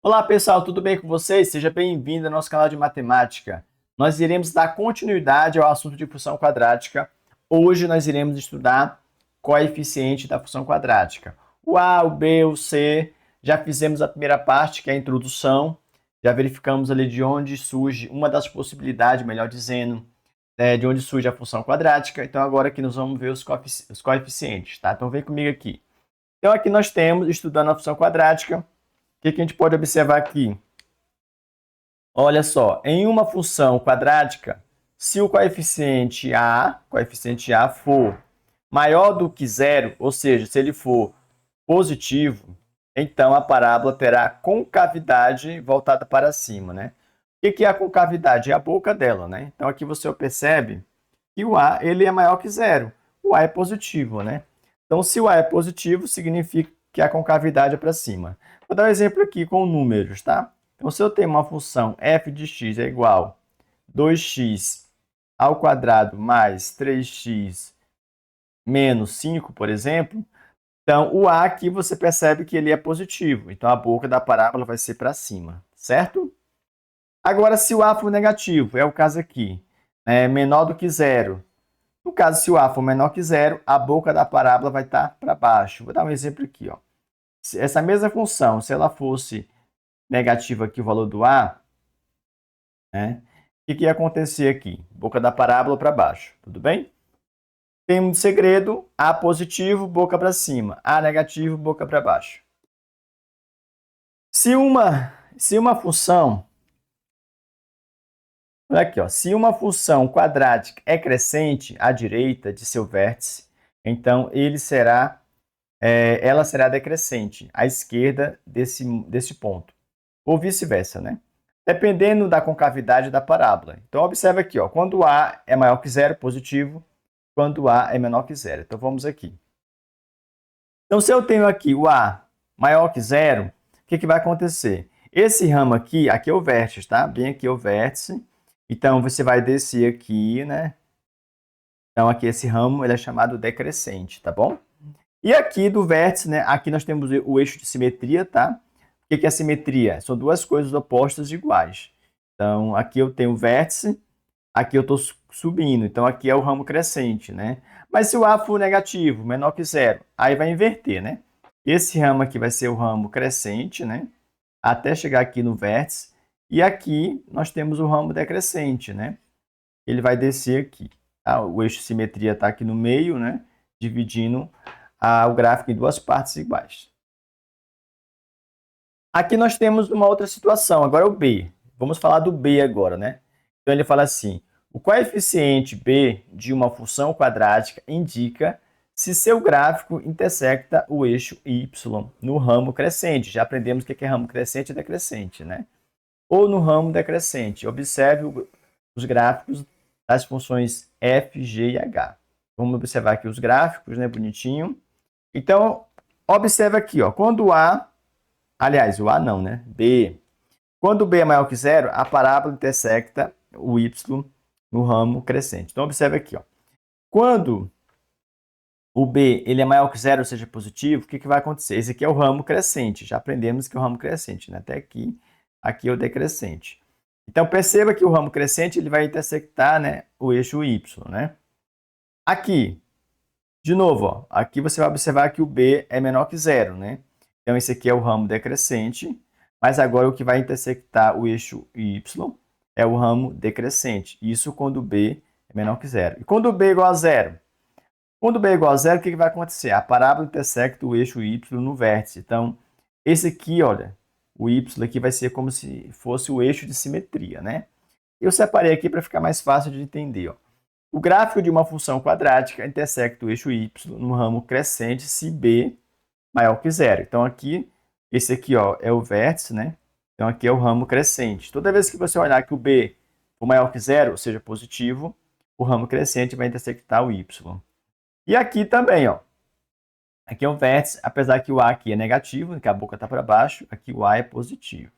Olá pessoal, tudo bem com vocês? Seja bem-vindo ao nosso canal de matemática. Nós iremos dar continuidade ao assunto de função quadrática. Hoje nós iremos estudar coeficiente da função quadrática. O A, o B, o C, já fizemos a primeira parte, que é a introdução. Já verificamos ali de onde surge uma das possibilidades, melhor dizendo, de onde surge a função quadrática. Então agora aqui nós vamos ver os coeficientes, tá? Então vem comigo aqui. Então aqui nós temos, estudando a função quadrática, o que a gente pode observar aqui? Olha só, em uma função quadrática, se o coeficiente A for maior do que zero, ou seja, se ele for positivo, então a parábola terá concavidade voltada para cima, né? O que é a concavidade? É a boca dela, né? Então aqui você percebe que o A ele é maior que zero. O A é positivo, né? Então se o A é positivo, significa que a concavidade é para cima. Vou dar um exemplo aqui com números, tá? Então, se eu tenho uma função f de x é igual a 2x ao quadrado mais 3x menos 5, por exemplo, então o a aqui você percebe que ele é positivo. Então, a boca da parábola vai ser para cima, certo? Agora, se o a for negativo, é o caso aqui, é menor do que zero. No caso, se o a for menor que zero, a boca da parábola vai estar para baixo. Vou dar um exemplo aqui, ó. Essa mesma função, se ela fosse negativa aqui o valor do A, né? O que ia acontecer aqui? Boca da parábola para baixo, tudo bem? Tem um segredo, A positivo, boca para cima. A negativo, boca para baixo. Se uma função, olha aqui, ó, se uma função quadrática é crescente à direita de seu vértice, então ela será decrescente à esquerda desse ponto. Ou vice-versa, né? Dependendo da concavidade da parábola. Então, observa aqui, ó, quando A é maior que zero, positivo, quando A é menor que zero. Então, vamos aqui. Então, se eu tenho aqui o A maior que zero, o que vai acontecer? Esse ramo aqui é o vértice, tá? Bem aqui é o vértice. Então, você vai descer aqui, né? Então, aqui esse ramo ele é chamado decrescente, tá bom? E aqui do vértice, né? Aqui nós temos o eixo de simetria, tá? O que é simetria? São duas coisas opostas iguais. Então, aqui eu tenho o vértice, aqui eu estou subindo. Então, aqui é o ramo crescente, né? Mas se o A for negativo, menor que zero, aí vai inverter, né? Esse ramo aqui vai ser o ramo crescente, né? Até chegar aqui no vértice. E aqui nós temos o ramo decrescente, né? Ele vai descer aqui. Tá? O eixo de simetria está aqui no meio, né? Dividindo o gráfico em duas partes iguais. Aqui nós temos uma outra situação, agora é o B. Vamos falar do B agora, né? Então ele fala assim, o coeficiente B de uma função quadrática indica se seu gráfico intersecta o eixo y no ramo crescente. Já aprendemos o que é ramo crescente e decrescente, né? Ou no ramo decrescente. Observe os gráficos das funções f, g e h. Vamos observar aqui os gráficos, né? Bonitinho. Então, observe aqui, ó, quando o A, aliás, o A não, né? B. Quando B é maior que zero, a parábola intersecta o Y no ramo crescente. Então, observe aqui, ó. Quando o B ele é maior que zero, ou seja, positivo, o que vai acontecer? Esse aqui é o ramo crescente. Já aprendemos que é o ramo crescente, né? Até aqui é o decrescente. Então, perceba que o ramo crescente ele vai intersectar, né, o eixo Y, né? Aqui, de novo, ó, aqui você vai observar que o B é menor que zero, né? Então, esse aqui é o ramo decrescente, mas agora o que vai intersectar o eixo Y é o ramo decrescente. Isso quando o B é menor que zero. E quando o B é igual a zero? Quando B é igual a zero, o que vai acontecer? A parábola intersecta o eixo Y no vértice. Então, esse aqui, olha, o Y aqui vai ser como se fosse o eixo de simetria, né? Eu separei aqui para ficar mais fácil de entender, ó. O gráfico de uma função quadrática intersecta o eixo y no ramo crescente se b maior que zero. Então, aqui, esse aqui ó, é o vértice, né? Então, aqui é o ramo crescente. Toda vez que você olhar que o b for maior que zero, ou seja, positivo, o ramo crescente vai intersectar o y. E aqui também, ó. Aqui é o vértice, apesar que o a aqui é negativo, que a boca está para baixo, aqui o a é positivo.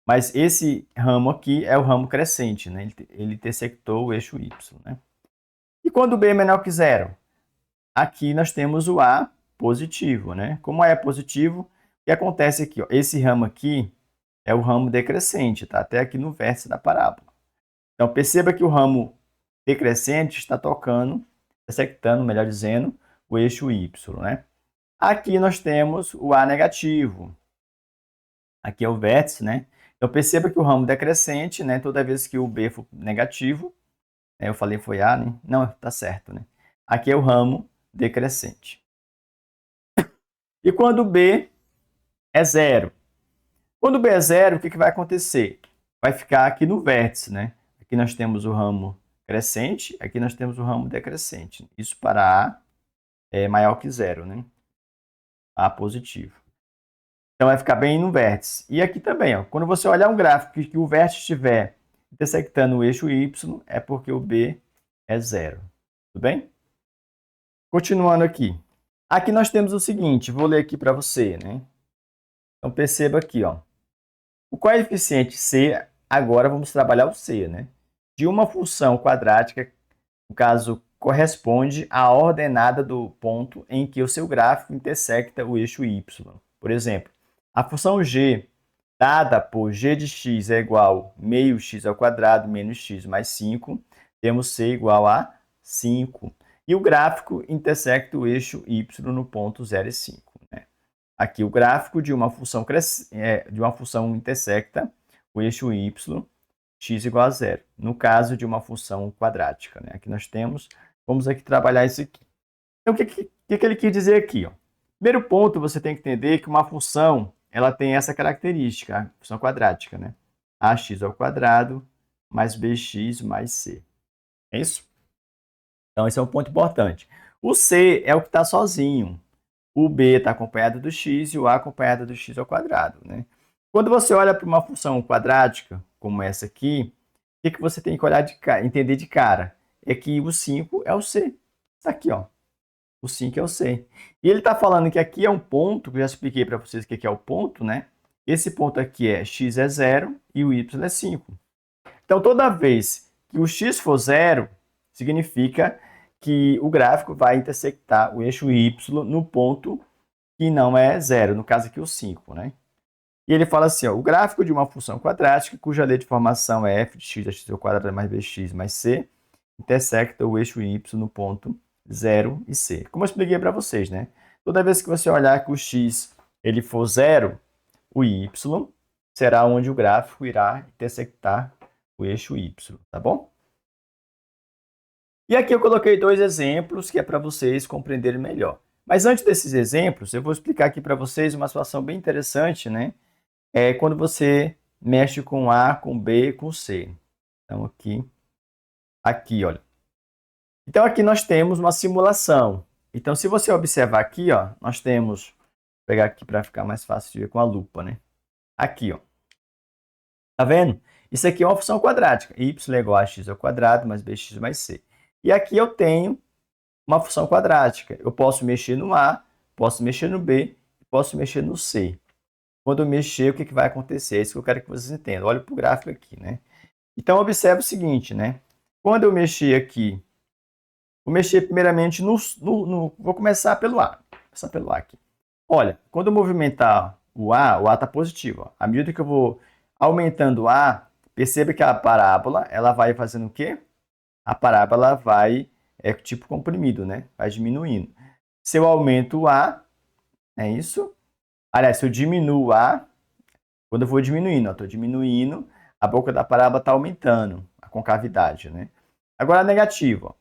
Mas esse ramo aqui é o ramo crescente, né? Ele intersectou o eixo y, né? E quando o b é menor que zero? Aqui nós temos o A positivo, né? Como A é positivo, o que acontece aqui? Ó? Esse ramo aqui, é o ramo decrescente, tá? Até aqui no vértice da parábola. Então, perceba que o ramo decrescente está tocando, intersectando, melhor dizendo, o eixo Y, né? Aqui nós temos o A negativo. Aqui é o vértice, né? Então, perceba que o ramo decrescente, né? Toda vez que o B for negativo, eu falei foi A, né? Não, tá certo, né? Aqui é o ramo decrescente. E quando B é zero? Quando B é zero, o que vai acontecer? Vai ficar aqui no vértice, né? Aqui nós temos o ramo crescente, aqui nós temos o ramo decrescente. Isso para A é maior que zero, né? A positivo. Então vai ficar bem no vértice. E aqui também, ó, quando você olhar um gráfico que o vértice estiver intersectando o eixo Y, é porque o B é zero. Tudo bem? Continuando aqui. Aqui nós temos o seguinte, vou ler aqui para você, né? Então perceba aqui, ó. O coeficiente C, agora vamos trabalhar o C, né? De uma função quadrática, no caso, corresponde à ordenada do ponto em que o seu gráfico intersecta o eixo Y. Por exemplo, a função g, dada por g de x é igual a meio x ao quadrado menos x mais 5, temos c igual a 5. E o gráfico intersecta o eixo y no ponto 0 e 5. Né? Aqui o gráfico de uma função intersecta o eixo y, x igual a 0. No caso de uma função quadrática. Né? Aqui nós temos, vamos aqui trabalhar isso aqui. Então, o que ele quis dizer aqui? Ó? Primeiro ponto, você tem que entender que uma função ela tem essa característica, a função quadrática, né? Ax ao quadrado mais bx mais c. É isso? Então, esse é um ponto importante. O c é o que está sozinho. O b está acompanhado do x e o a acompanhado do x ao quadrado, né? Quando você olha para uma função quadrática, como essa aqui, o que você tem que olhar entender de cara? É que o 5 é o c. Está aqui, ó. O 5 é o C. E ele está falando que aqui é um ponto, que eu já expliquei para vocês o que é o ponto, né? Esse ponto aqui é x é 0 e o y é 5. Então, toda vez que o x for 0, significa que o gráfico vai intersectar o eixo y no ponto que não é 0, no caso aqui o 5, né? E ele fala assim, ó, o gráfico de uma função quadrática, cuja lei de formação é f de x ao quadrado mais bx mais c, intersecta o eixo y no ponto 0 e c. Como eu expliquei para vocês, né? Toda vez que você olhar que o x ele for 0, o y será onde o gráfico irá intersectar o eixo y, tá bom? E aqui eu coloquei dois exemplos que é para vocês compreenderem melhor. Mas antes desses exemplos, eu vou explicar aqui para vocês uma situação bem interessante, né? É quando você mexe com A, com B, com C. Então aqui, olha. Então, aqui nós temos uma simulação. Então, se você observar aqui, ó, nós temos... Vou pegar aqui para ficar mais fácil de ver com a lupa, né? Aqui, ó. Tá vendo? Isso aqui é uma função quadrática. Y é igual a x ao quadrado mais bx mais c. E aqui eu tenho uma função quadrática. Eu posso mexer no A, posso mexer no B, posso mexer no C. Quando eu mexer, o que vai acontecer? É isso que eu quero que vocês entendam. Olha para o gráfico aqui, né? Então, observe o seguinte, né? Quando eu mexer aqui, vou mexer primeiramente vou começar pelo A. Vou começar pelo A aqui. Olha, quando eu movimentar o A está positivo. Ó. À medida que eu vou aumentando o A, perceba que a parábola, ela vai fazendo o quê? A parábola vai, tipo comprimido, né? Vai diminuindo. Se eu aumento o A, é isso? Aliás, se eu diminuo o A, quando eu vou diminuindo, estou diminuindo, a boca da parábola está aumentando, a concavidade, né? Agora, negativo, ó.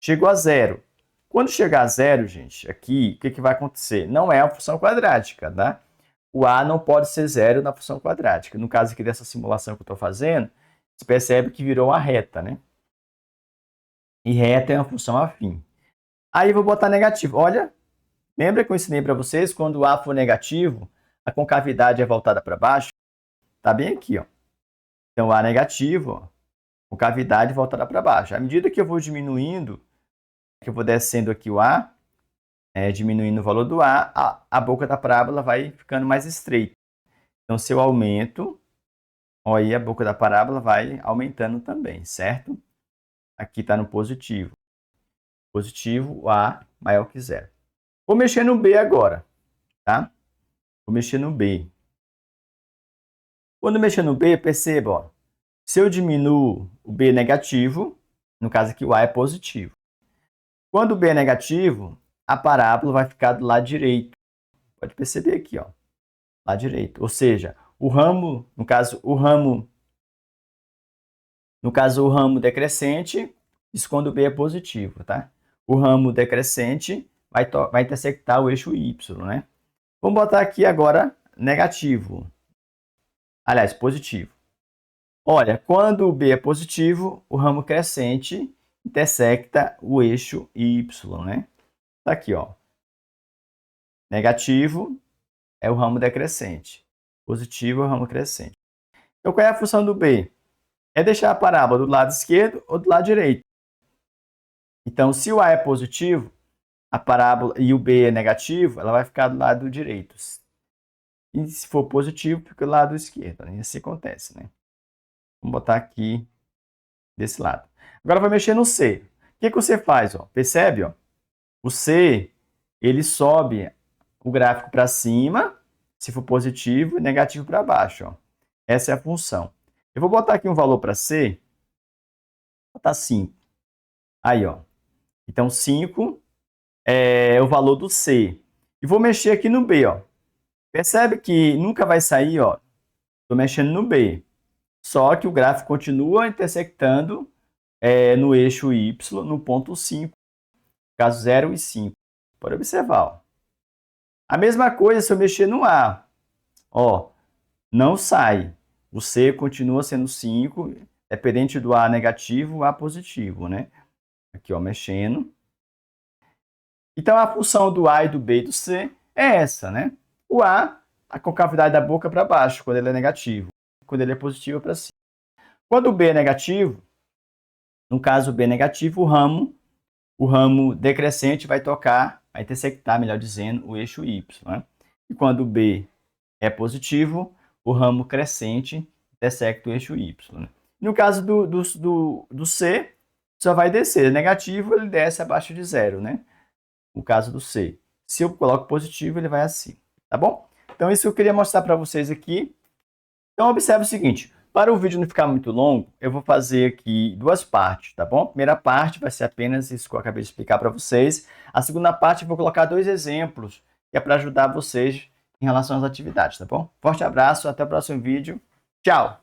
Chegou a zero. Quando chegar a zero, gente, aqui, o que vai acontecer? Não é uma função quadrática, tá? O A não pode ser zero na função quadrática. No caso aqui dessa simulação que eu estou fazendo, você percebe que virou uma reta, né? E reta é uma função afim. Aí eu vou botar negativo. Olha, lembra que eu ensinei para vocês? Quando o A for negativo, a concavidade é voltada para baixo? Tá bem aqui, ó. Então, A negativo, ó, concavidade voltada para baixo. À medida que eu vou diminuindo, que eu vou descendo aqui o A, diminuindo o valor do a boca da parábola vai ficando mais estreita. Então, se eu aumento, ó, aí a boca da parábola vai aumentando também, certo? Aqui está no positivo. Positivo, o A maior que zero. Vou mexer no B agora, tá? Vou mexer no B. Quando mexer no B, perceba, ó, se eu diminuo o B negativo, no caso aqui o A é positivo. Quando o B é negativo, a parábola vai ficar do lado direito. Pode perceber aqui, ó, lado direito. Ou seja, o ramo, no caso o ramo decrescente, isso quando o B é positivo, tá? O ramo decrescente vai intersectar o eixo Y, né? Vamos botar aqui agora negativo. Aliás, positivo. Olha, quando o B é positivo, o ramo crescente intersecta o eixo Y, né? Tá aqui, ó. Negativo é o ramo decrescente. Positivo é o ramo crescente. Então, qual é a função do B? É deixar a parábola do lado esquerdo ou do lado direito. Então, se o A é positivo, a parábola e o B é negativo, ela vai ficar do lado direito. E se for positivo, fica do lado esquerdo. E assim acontece, né? Vamos botar aqui desse lado. Agora vai mexer no C. O que você faz? Ó? Percebe? Ó? O C, ele sobe o gráfico para cima, se for positivo, e negativo para baixo. Ó. Essa é a função. Eu vou botar aqui um valor para C, vou botar 5. Aí, ó. Então, 5 é o valor do C. E vou mexer aqui no B, ó. Percebe que nunca vai sair, ó. Estou mexendo no B. Só que o gráfico continua intersectando no eixo Y, no ponto 5. Caso 0 e 5. Pode observar, ó. A mesma coisa se eu mexer no A. Ó, não sai. O C continua sendo 5, dependente do A negativo, o A positivo, né? Aqui, ó, mexendo. Então, a função do A e do B e do C é essa, né? O A, a concavidade da boca para baixo, quando ele é negativo. Quando ele é positivo, para cima. Quando o B é negativo, no caso o B é negativo, o ramo decrescente vai intersectar, melhor dizendo, o eixo Y. Né? E quando o B é positivo, o ramo crescente intersecta o eixo Y. Né? No caso do C, só vai descer. Negativo, ele desce abaixo de 0, né? No caso do C. Se eu coloco positivo, ele vai assim. Tá bom? Então, isso eu queria mostrar para vocês aqui. Então, observe o seguinte. Para o vídeo não ficar muito longo, eu vou fazer aqui 2 partes, tá bom? A primeira parte vai ser apenas isso que eu acabei de explicar para vocês. A segunda parte eu vou colocar 2 exemplos, que é para ajudar vocês em relação às atividades, tá bom? Forte abraço, até o próximo vídeo. Tchau!